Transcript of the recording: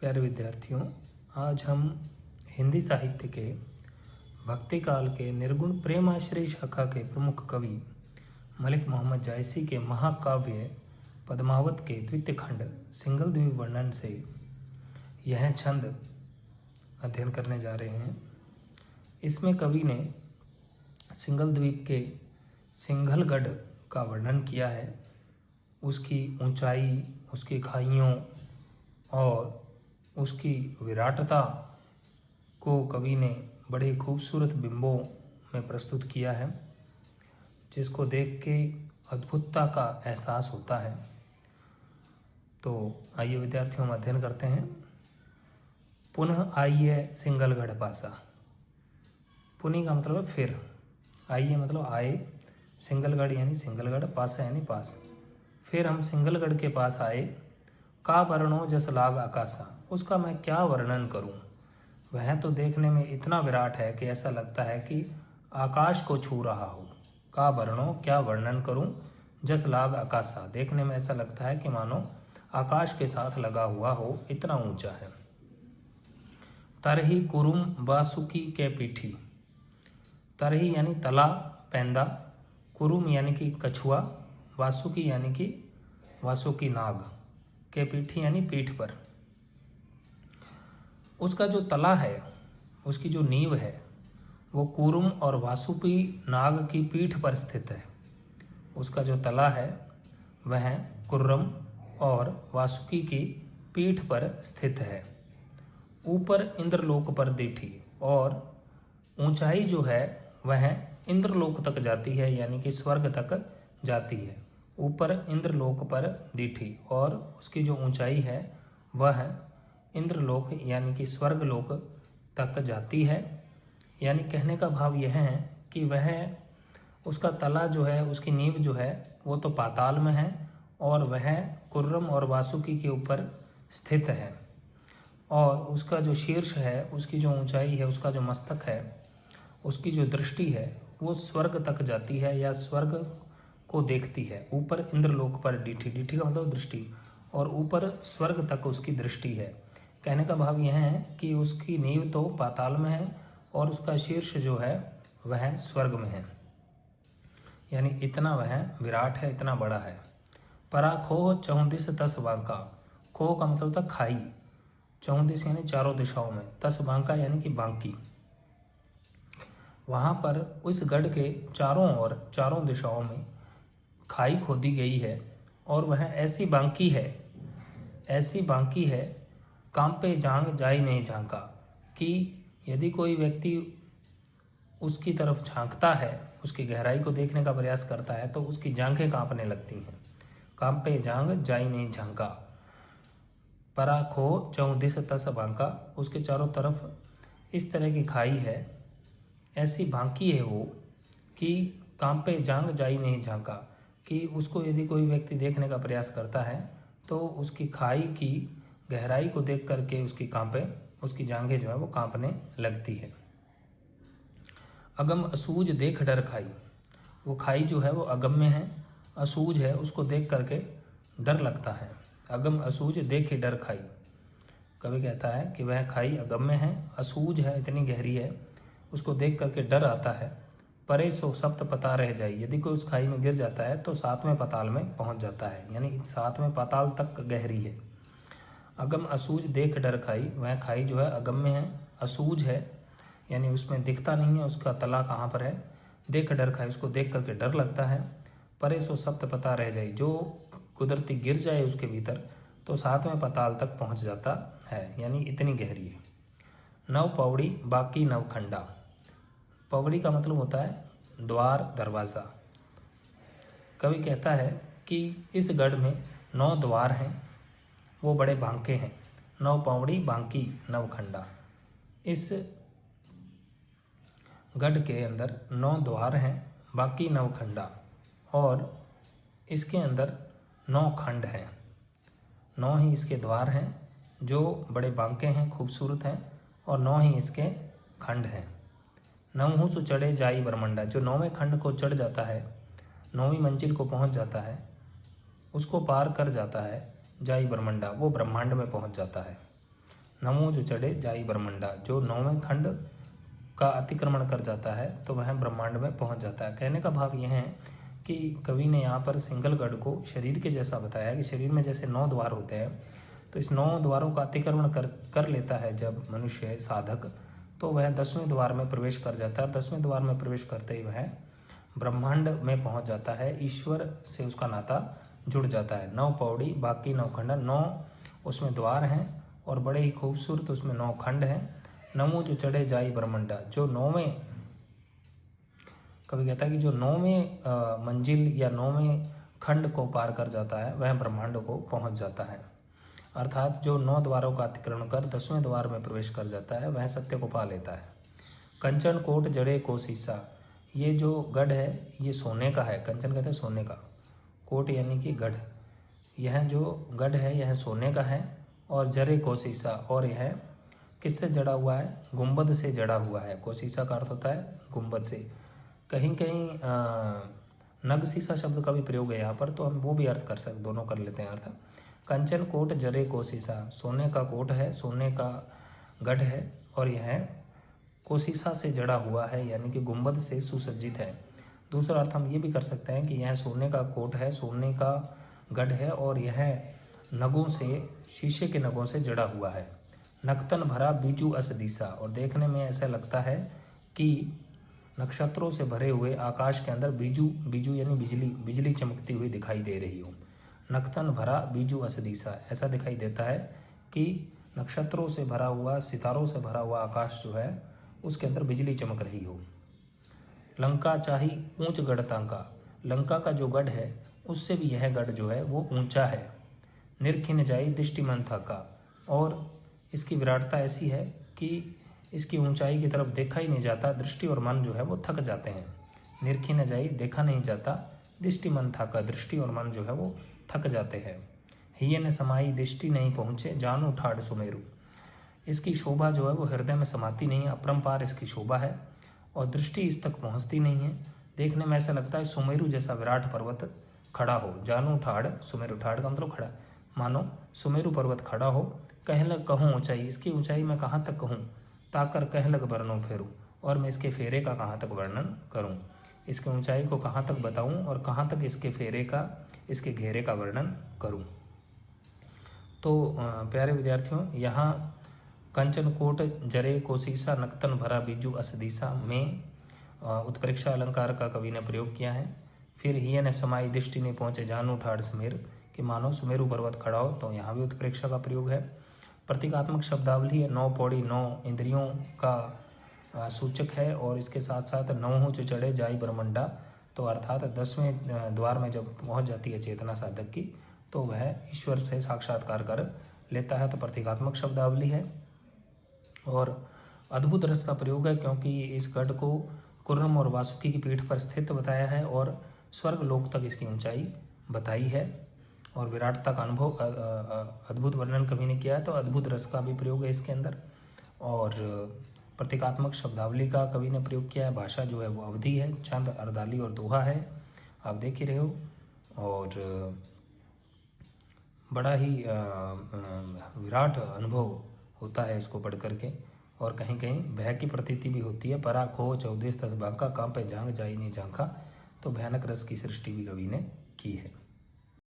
प्यारे विद्यार्थियों, आज हम हिंदी साहित्य के भक्ति काल के निर्गुण प्रेमाश्रय शाखा के प्रमुख कवि मलिक मोहम्मद जायसी के महाकाव्य पद्मावत के द्वितीय खंड सिंगल द्वीप वर्णन से यह छंद अध्ययन करने जा रहे हैं। इसमें कवि ने सिंगल द्वीप के सिंघलगढ़ का वर्णन किया है। उसकी ऊंचाई, उसकी खाइयों और उसकी विराटता को कवि ने बड़े खूबसूरत बिंबों में प्रस्तुत किया है, जिसको देख के अद्भुतता का एहसास होता है। तो आइए विद्यार्थियों, हम अध्ययन करते हैं। पुनः आइए सिंघलगढ़ पासा। पुनः का मतलब है फिर, आइए मतलब आए, सिंघलगढ़ यानी सिंघलगढ़, पासा यानी पास। फिर हम सिंघलगढ़ के पास आए। का वर्णो जस लाग आकाशा, उसका मैं क्या वर्णन करूं। वह तो देखने में इतना विराट है कि ऐसा लगता है कि आकाश को छू रहा हो। का वर्णो, क्या वर्णन करूं, जस लाग आकाशा, देखने में ऐसा लगता है कि मानो आकाश के साथ लगा हुआ हो, इतना ऊंचा है। तरही कुरुम वासुकी के पीठी। तरही यानी तला, पैंदा, कुरुम यानी कि कछुआ, वासुकी यानी कि वासुकी नाग, के पीठी यानी पीठ पर। उसका जो तला है, उसकी जो नींव है, वो कुरुम और वासुकी नाग की पीठ पर स्थित है। उसका जो तला है वह कुर्रम और वासुकी की पीठ पर स्थित है। ऊपर इंद्रलोक पर दीठी, और ऊंचाई जो है वह इंद्रलोक तक जाती है, यानी कि स्वर्ग तक जाती है। ऊपर इंद्रलोक पर दीठी, और उसकी जो ऊंचाई है वह इंद्रलोक यानी कि स्वर्गलोक तक जाती है। यानी कहने का भाव यह है कि वह, उसका तला जो है, उसकी नींव जो है, वो तो पाताल में है और वह कुर्रम और वासुकी के ऊपर स्थित है। और उसका जो शीर्ष है, उसकी जो ऊंचाई है, उसका जो मस्तक है, उसकी जो दृष्टि है, वो स्वर्ग तक जाती है या स्वर्ग को देखती है। ऊपर इंद्रलोक पर डीठी, डीठी का मतलब दृष्टि, और ऊपर स्वर्ग तक उसकी दृष्टि है। कहने का भाव यह है कि उसकी नींव तो पाताल में है और उसका शीर्ष जो है वह स्वर्ग में है, यानी इतना वह विराट है, इतना बड़ा है। परा खो चौदिस तस बांका। खो का मतलब था खाई, चौदिस यानी चारों दिशाओं में, तस बांका यानी कि बांकी। वहाँ पर उस गढ़ के चारों ओर, चारों दिशाओं में खाई खोदी गई है, और वह ऐसी बांकी है, ऐसी बांकी है, कांपे जांग जाई नहीं झांका, कि यदि कोई व्यक्ति उसकी तरफ झांकता है, उसकी गहराई को देखने का प्रयास करता है, तो उसकी जांघें कांपने लगती हैं। कांपे जांग जाई नहीं झांका। परा खो चौदिस तस बांका, उसके चारों तरफ इस तरह की खाई है, ऐसी बांकी है वो, कि कांपे जांग जाई नहीं झांका, कि उसको यदि कोई व्यक्ति देखने का प्रयास करता है तो उसकी खाई की गहराई को देख करके उसकी जांघें जो है वो कांपने लगती है। अगम असूझ देख डर खाई। वो खाई जो है वो अगम्य है, असूझ है, उसको देख करके डर लगता है। अगम असूझ देखे डर खाई। कवि कहता है कि वह खाई अगम्य है, असूझ है, इतनी गहरी है, उसको देख करके डर आता है। परे सो सप्त पता रह जाए, यदि कोई उस खाई में गिर जाता है तो सातवें पाताल में पहुंच जाता है, यानी सातवें पाताल तक गहरी है। अगम असूझ देख डर खाई, वह खाई जो है अगम्य है, असूझ है, यानी उसमें दिखता नहीं है उसका तला कहाँ पर है। देख डर खाई, उसको देख करके डर लगता है। परे सो सप्त पता रह जाए, जो कुदरती गिर जाए उसके भीतर तो सातवें पाताल तक पहुँच जाता है, यानी इतनी गहरी है। नव पौड़ी बाकी नव खंडा। पौड़ी का मतलब होता है द्वार, दरवाज़ा। कवि कहता है कि इस गढ़ में 9 द्वार हैं, वो बड़े बांके हैं। नव पौड़ी बांकी नव खंडा। इस गढ़ के अंदर 9 द्वार हैं, बाकी नव खंडा, और इसके अंदर 9 खंड हैं। 9 ही इसके द्वार हैं जो बड़े बांके हैं, खूबसूरत हैं, और 9 ही इसके खंड हैं। नवहु सु चढ़े जाई ब्रह्मंडा, जो 9वें खंड को चढ़ जाता है, 9वीं मंजिल को पहुंच जाता है, उसको पार कर जाता है, जाई ब्रह्मंडा, वो ब्रह्मांड में पहुंच जाता है। नमो जो चढ़े जाई ब्रह्मंडा, जो 9वें खंड का अतिक्रमण कर जाता है तो वह ब्रह्मांड में पहुंच जाता है। कहने का भाव यह है कि कवि ने यहाँ पर सिंगलगढ़ को शरीर के जैसा बताया है कि शरीर में जैसे 9 द्वार होते हैं, तो इस 9 द्वारों का अतिक्रमण कर लेता है जब मनुष्य साधक, तो वह 10वें द्वार में प्रवेश कर जाता है। 10वें द्वार में प्रवेश करते ही वह ब्रह्मांड में पहुंच जाता है, ईश्वर से उसका नाता जुड़ जाता है। 9 पौड़ी, बाकी 9 खंड, 9 उसमें द्वार हैं और बड़े ही खूबसूरत उसमें 9 खंड हैं। नमो जो चढ़े जाई ब्रह्मंडा, जो 9वें, कवि कहता है कि जो 9वें मंजिल या 9वें खंड को पार कर जाता है वह ब्रह्मांड को पहुंच जाता है। अर्थात जो 9 द्वारों का अतिक्रमण कर 10वें द्वार में प्रवेश कर जाता है वह सत्य को पा लेता है। कंचन कोट जड़े को शीशा, ये जो गढ़ है ये सोने का है। कंचन कहते हैं सोने का, कोट यानी कि गढ़, यह जो गढ़ है यह सोने का है। और जरे को शीशा, और यह किससे जड़ा हुआ है? गुंबद से जड़ा हुआ है। कोशिशा का अर्थ होता है गुंबद से। कहीं कहीं नग शीशा शब्द का भी प्रयोग है यहाँ पर, तो हम वो भी अर्थ कर सकते, दोनों कर लेते हैं अर्थ। कंचन कोट जरे कोशिशा, सोने का कोट है, सोने का गढ़ है और यह कोशिशा से जड़ा हुआ है यानी कि गुंबद से सुसज्जित है। दूसरा अर्थ हम ये भी कर सकते हैं कि यह सोने का कोट है, सोने का गढ़ है और यह नगों से, शीशे के नगों से जड़ा हुआ है। नक्तन भरा बीजू अस दिशा, और देखने में ऐसा लगता है कि नक्षत्रों से भरे हुए आकाश के अंदर बीजू, बीजू यानी बिजली, बिजली चमकती हुई दिखाई दे रही हो। नक्तन भरा बीजू अस दिशा, ऐसा दिखाई देता है कि नक्षत्रों से भरा हुआ, सितारों से भरा हुआ आकाश जो है उसके अंदर बिजली चमक रही हो। लंका चाही ऊंच गढ़तांका, लंका का जो गढ़ है उससे भी यह गढ़ जो है वो ऊंचा है। निरखिन जाई दृष्टिमंथा का, और इसकी विराटता ऐसी है कि इसकी ऊंचाई की तरफ देखा ही नहीं जाता, दृष्टि और मन जो है वो थक जाते हैं। निरखी न जाई, देखा नहीं जाता, दृष्टि मन थका, दृष्टि और मन जो है वो थक जाते हैं। हिये न समाई दृष्टि नहीं पहुँचे, जानू ठाड़ सुमेरु, इसकी शोभा जो है वो हृदय में समाती नहीं है, अपरंपार इसकी शोभा है और दृष्टि इस तक पहुँचती नहीं है। देखने में ऐसा लगता है सुमेरु जैसा विराट पर्वत खड़ा हो। जानू ठाड़ सुमेरु, ठाड़ का मतलब खड़ा, मानो सुमेरु पर्वत खड़ा हो। कह लग कहूँ ऊंचाई, इसकी ऊंचाई मैं कहाँ तक कहूँ, ताकर कह लग वर्णों फेरूँ, और मैं इसके फेरे का कहाँ तक वर्णन करूँ, इसकी ऊंचाई को कहाँ तक बताऊँ और कहाँ तक इसके फेरे का, इसके घेरे का वर्णन करूँ। तो प्यारे विद्यार्थियों, यहाँ कंचन कोट जरे कोशिशा नक्तन भरा बीजू असदीसा में उत्प्रेक्षा अलंकार का कवि ने प्रयोग किया है। फिर हिय न समाई दृष्टि ने पहुँचे, जानू ठाड़ सुमेर, कि मानो सुमेरु पर्वत खड़ा हो, तो यहाँ भी उत्प्रेक्षा का प्रयोग है। प्रतीकात्मक शब्दावली है, 9 पौड़ी 9 इंद्रियों का सूचक है और इसके साथ साथ 9 जो चढ़े जाई ब्रह्मंडा, तो अर्थात 10वें द्वार में जब पहुंच जाती है चेतना साधक की तो वह ईश्वर से साक्षात्कार कर लेता है। तो प्रतीकात्मक शब्दावली है और अद्भुत रस का प्रयोग है, क्योंकि इस गढ़ को कुर्रम और वासुकी की पीठ पर स्थित बताया है और स्वर्ग लोक तक इसकी ऊंचाई बताई है और विराटता का अनुभव, अद्भुत वर्णन कवि ने किया है। तो अद्भुत रस का भी प्रयोग है इसके अंदर और प्रतीकात्मक शब्दावली का कवि ने प्रयोग किया है। भाषा जो है वो अवधि है, छंद, अर्दाली और दोहा है, आप देख ही रहे हो। और बड़ा ही विराट अनुभव होता है इसको पढ़ करके और कहीं कहीं भय की प्रतीति भी होती है। परा खो 14 तस बांका, कांपे जांग जाई नहीं झांका, तो भयानक रस की सृष्टि भी कवि ने की है।